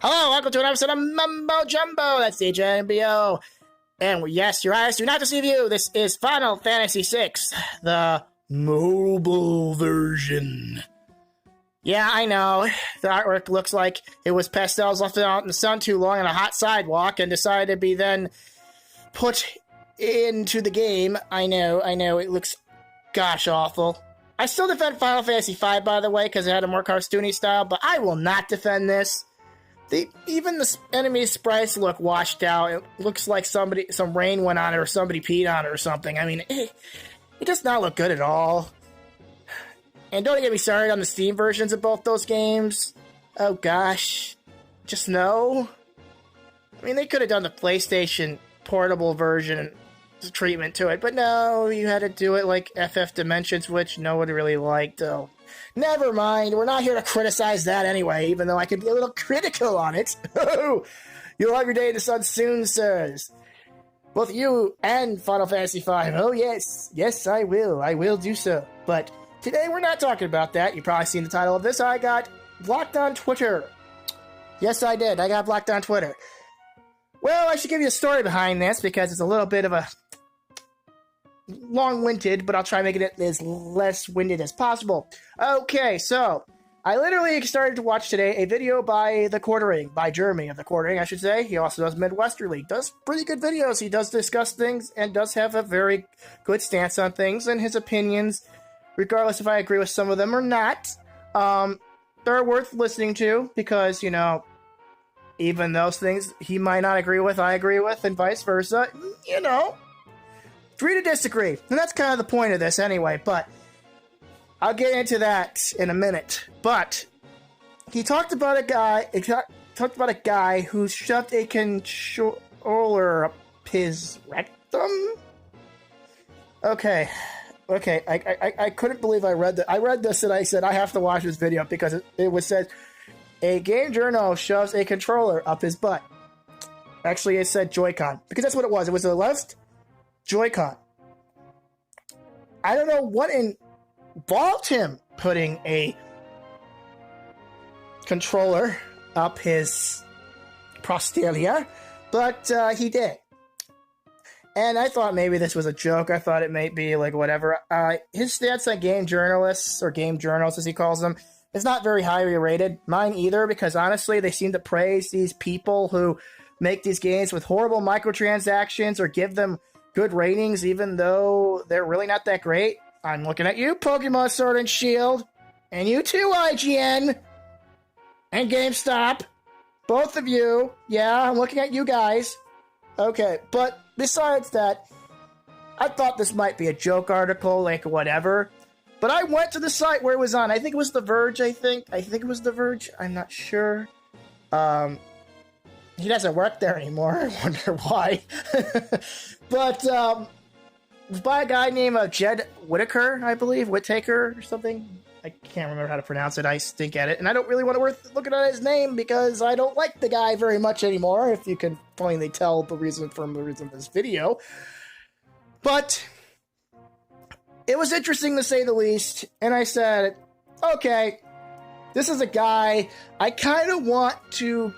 Hello, welcome to an episode of Mumbo Jumbo. That's DJ NBO. And yes, your eyes do not deceive you. This is Final Fantasy VI, the mobile version. Yeah, I know. The artwork looks like it was pastels left out in the sun too long on a hot sidewalk and decided to be then put into the game. I know. It looks gosh awful. I still defend Final Fantasy V, by the way, because it had a more cartoony style, but I will not defend this. Even the enemy sprites look washed out. It looks like some rain went on it or somebody peed on it or something. I mean, it does not look good at all. And don't get me started on the Steam versions of both those games. Oh gosh. Just no. I mean, they could have done the PlayStation portable version treatment to it, but no, you had to do it like FF Dimensions, which no one really liked, though. Never mind, we're not here to criticize that anyway, even though I could be a little critical on it. You'll have your day in the sun soon, sirs. Both you and Final Fantasy V. Oh, yes. Yes, I will. I will do so. But today we're not talking about that. You've probably seen the title of this. I got blocked on Twitter. Yes, I did. I got blocked on Twitter. Well, I should give you a story behind this because it's a little bit of a long-winded, but I'll try to make it as less winded as possible. Okay, so I literally started to watch today a video by Jeremy of The Quartering, I should say. He also does Midwesterly. Does pretty good videos. He does discuss things and does have a very good stance on things, and his opinions, regardless if I agree with some of them or not, they're worth listening to because, you know, even those things he might not agree with, I agree with, and vice versa. You know, agree to disagree. And that's kind of the point of this anyway, but I'll get into that in a minute. But he talked about a guy who shoved a controller up his rectum. Okay, I couldn't believe I read that. I read this and I said I have to watch this video because it was said a game journal shoves a controller up his butt. Actually, it said Joy-Con because that's what it was. It was the left Joy-Con. I don't know what involved him putting a controller up his prostalia, but he did. And I thought maybe this was a joke. I thought it might be like whatever. His stats on game journalists, or game journals as he calls them, is not very highly rated. Mine either, because honestly, they seem to praise these people who make these games with horrible microtransactions or give them good ratings, even though they're really not that great. I'm looking at you, Pokemon Sword and Shield, and you too, IGN, and GameStop. Both of you. Yeah, I'm looking at you guys. Okay, but besides that, I thought this might be a joke article, like whatever. But I went to the site where it was on. I think it was The Verge, I think it was The Verge. I'm not sure. He doesn't work there anymore. I wonder why. But, it was by a guy named Jed Whittaker, I believe. Whittaker or something. I can't remember how to pronounce it. I stink at it. And I don't really want to look at his name because I don't like the guy very much anymore, if you can finally tell the reason of this video. But it was interesting to say the least, and I said, okay, this is a guy I kind of want to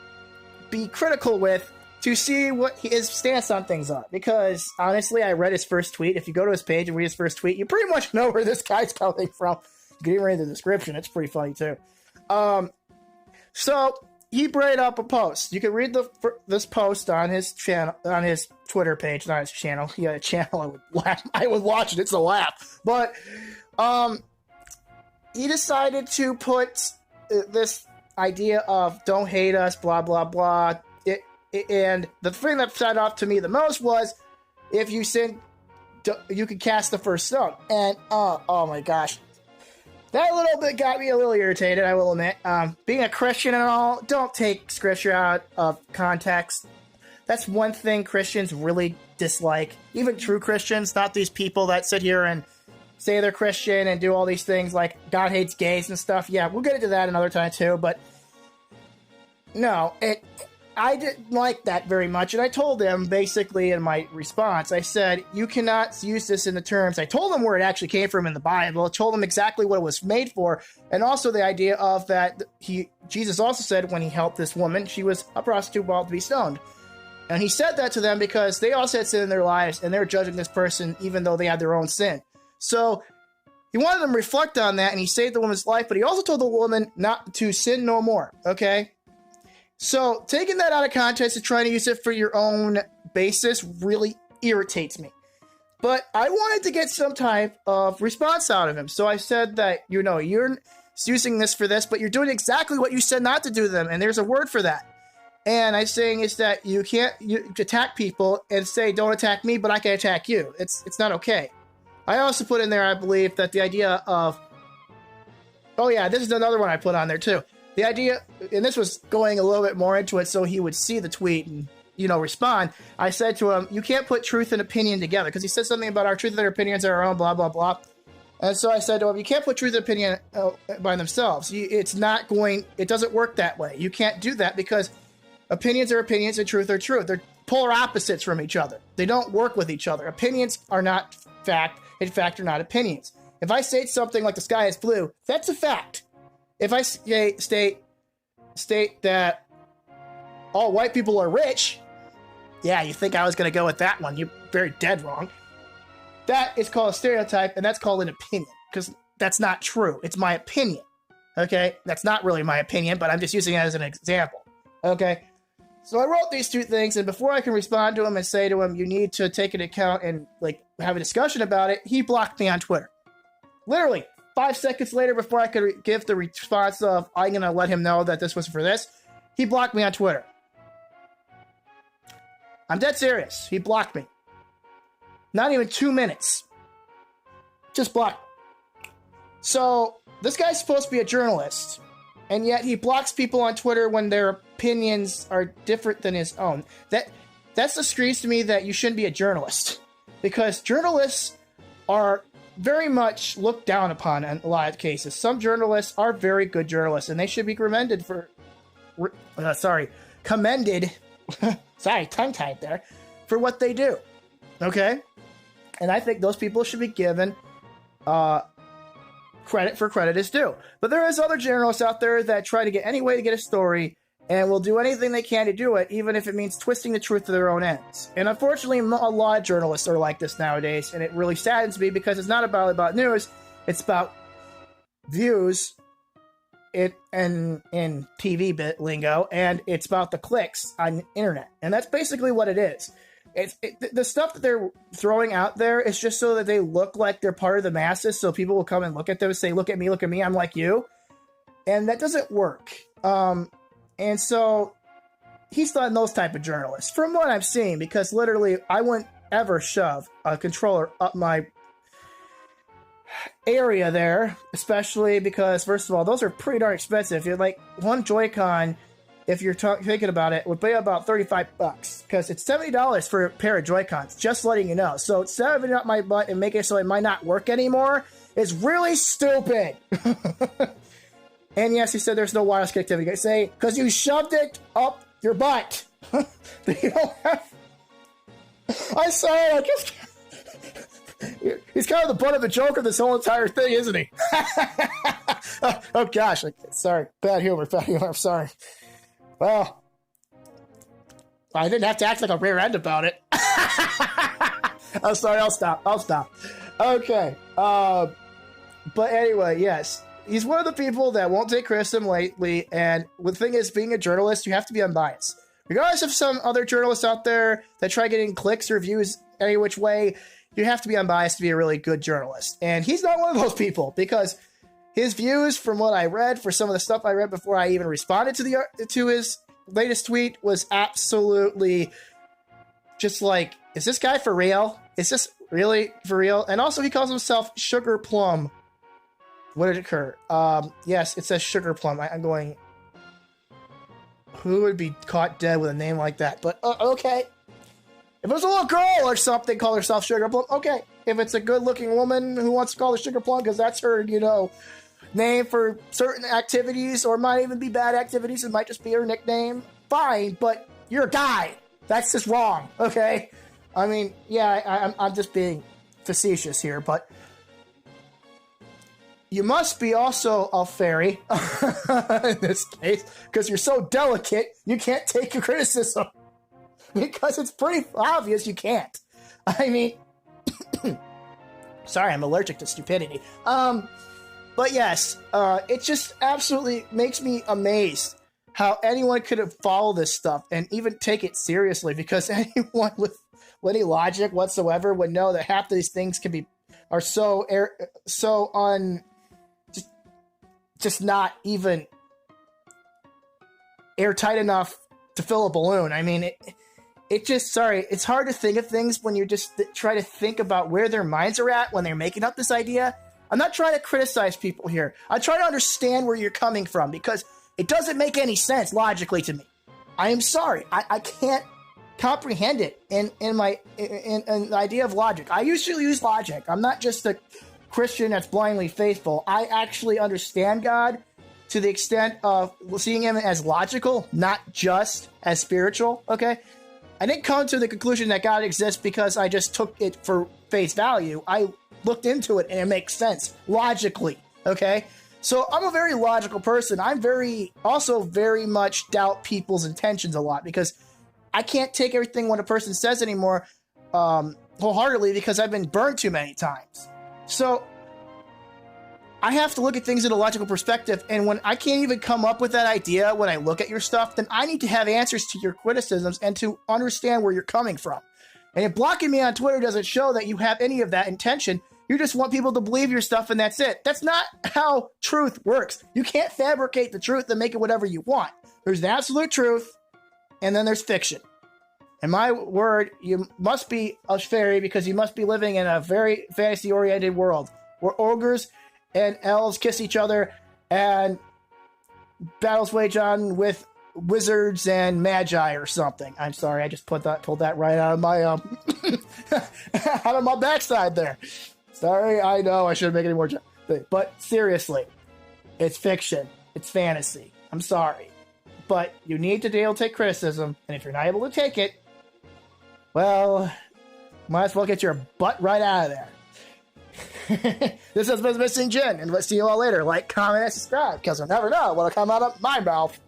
be critical with to see what his stance on things are. Because, honestly, I read his first tweet. If you go to his page and read his first tweet, you pretty much know where this guy's coming from. You can even read the description. It's pretty funny, too. So, he brought up a post. You can read this post on his channel, on his Twitter page, not his channel. He had a channel. I would watch it. It's a laugh. But he decided to put this idea of don't hate us, blah, blah, blah. And the thing that set off to me the most was if you sin, you could cast the first stone. And oh my gosh. That little bit got me a little irritated, I will admit. Being a Christian and all, don't take scripture out of context. That's one thing Christians really dislike. Even true Christians, not these people that sit here and say they're Christian and do all these things like God hates gays and stuff. Yeah, we'll get into that another time too, but no, I didn't like that very much, and I told him, basically, in my response, I said, you cannot use this in the terms. I told him where it actually came from in the Bible. I told him exactly what it was made for, and also the idea of that Jesus also said when he helped this woman, she was a prostitute about to be stoned. And he said that to them because they also had sin in their lives, and they're judging this person even though they had their own sin. So he wanted them to reflect on that, and he saved the woman's life, but he also told the woman not to sin no more, okay? So taking that out of context and trying to use it for your own basis really irritates me. But I wanted to get some type of response out of him. So I said that, you're using this for this, but you're doing exactly what you said not to do to them, and there's a word for that. And I'm saying is that you attack people and say, don't attack me, but I can attack you. It's not okay. I also put in there, I believe, that the idea of... Oh yeah, this is another one I put on there too. The idea, and this was going a little bit more into it so he would see the tweet and, respond. I said to him, you can't put truth and opinion together, because he said something about our truth and our opinions are our own, blah, blah, blah. And so I said to him, you can't put truth and opinion by themselves. It doesn't work that way. You can't do that because opinions are opinions and truth are truth. They're polar opposites from each other. They don't work with each other. Opinions are not fact. In fact, are not opinions. If I say something like the sky is blue, that's a fact. If I state that all white people are rich, yeah, you think I was going to go with that one. You're very dead wrong. That is called a stereotype, and that's called an opinion, because that's not true. It's my opinion, okay? That's not really my opinion, but I'm just using it as an example, okay? So I wrote these two things, and before I can respond to him and say to him, you need to take into account and, have a discussion about it, he blocked me on Twitter. Literally, 5 seconds later, before I could give the response of, I'm going to let him know that this was for this, he blocked me on Twitter. I'm dead serious. He blocked me. Not even 2 minutes. Just blocked. So, this guy's supposed to be a journalist, and yet he blocks people on Twitter when their opinions are different than his own. That screams to me that you shouldn't be a journalist, because journalists are very much looked down upon in a lot of cases. Some journalists are very good journalists, and they should be commended commended, sorry, tongue-tied there, for what they do, okay? And I think those people should be given credit for credit is due. But there is other journalists out there that try to get any way to get a story and will do anything they can to do it, even if it means twisting the truth to their own ends. And unfortunately, a lot of journalists are like this nowadays, and it really saddens me because it's not about news, it's about views in TV bit lingo, and it's about the clicks on the internet. And that's basically what it is. The stuff that they're throwing out there is just so that they look like they're part of the masses, so people will come and look at them and say, look at me, I'm like you. And that doesn't work. And so he's not those type of journalists, from what I'm seeing, because literally I wouldn't ever shove a controller up my area there, especially because, first of all, those are pretty darn expensive. You're like, one Joy-Con, if you're thinking about it, would pay about $35, because it's $70 for a pair of Joy-Cons, just letting you know. So shoving it up my butt and making it so it might not work anymore is really stupid. And yes, he said there's no wireless connectivity. I say, because you shoved it up your butt. You don't have... I'm sorry, he's kind of the butt of the joke of this whole entire thing, isn't he? Oh gosh, sorry. Bad humor, I'm sorry. Well, I didn't have to act like a rear end about it. I'm sorry, I'll stop. Okay. But anyway, yes. He's one of the people that won't take criticism lately, and the thing is, being a journalist, you have to be unbiased. Regardless of some other journalists out there that try getting clicks or views any which way, you have to be unbiased to be a really good journalist. And he's not one of those people, because his views, from what I read, for some of the stuff I read before I even responded to his latest tweet, was absolutely just like, is this guy for real? Is this really for real? And also, he calls himself SugarPlum. What did occur? Yes, it says SugarPlum. I'm going, who would be caught dead with a name like that? But, okay. If it was a little girl or something, call herself SugarPlum, okay. If it's a good-looking woman who wants to call her SugarPlum because that's her, name for certain activities, or might even be bad activities. It might just be her nickname. Fine, but you're a guy. That's just wrong, okay? I mean, yeah, I'm just being facetious here, but you must be also a fairy in this case, because you're so delicate, you can't take a criticism. Because it's pretty obvious you can't. I mean, sorry, I'm allergic to stupidity. But yes, it just absolutely makes me amazed how anyone could have followed this stuff and even take it seriously, because anyone with any logic whatsoever would know that half of these things are just not even airtight enough to fill a balloon. I mean, it's hard to think of things when you just try to think about where their minds are at when they're making up this idea. I'm not trying to criticize people here. I'm trying to understand where you're coming from, because it doesn't make any sense logically to me. I am sorry. I can't comprehend it in the idea of logic. I usually use logic. I'm not just a Christian that's blindly faithful. I actually understand God to the extent of seeing him as logical, not just as spiritual, okay? I didn't come to the conclusion that God exists because I just took it for face value. I looked into it and it makes sense logically, okay? So I'm a very logical person. I'm very much doubt people's intentions a lot, because I can't take everything what a person says anymore wholeheartedly, because I've been burned too many times. So I have to look at things in a logical perspective, and when I can't even come up with that idea when I look at your stuff, then I need to have answers to your criticisms and to understand where you're coming from. And if blocking me on Twitter doesn't show that you have any of that intention, you just want people to believe your stuff and that's it. That's not how truth works. You can't fabricate the truth and make it whatever you want. There's the absolute truth, and then there's fiction. And my word, you must be a fairy, because you must be living in a very fantasy-oriented world where ogres and elves kiss each other and battles wage on with wizards and magi or something. I'm sorry, I just pulled that right out of my out of my backside there. Sorry, I know I shouldn't make any more but seriously, it's fiction. It's fantasy. I'm sorry. But you need to be able to take criticism, and if you're not able to take it, well, might as well get your butt right out of there. This has been Missing Jin, and we'll see you all later. Like, comment, and subscribe, because you'll never know what'll come out of my mouth.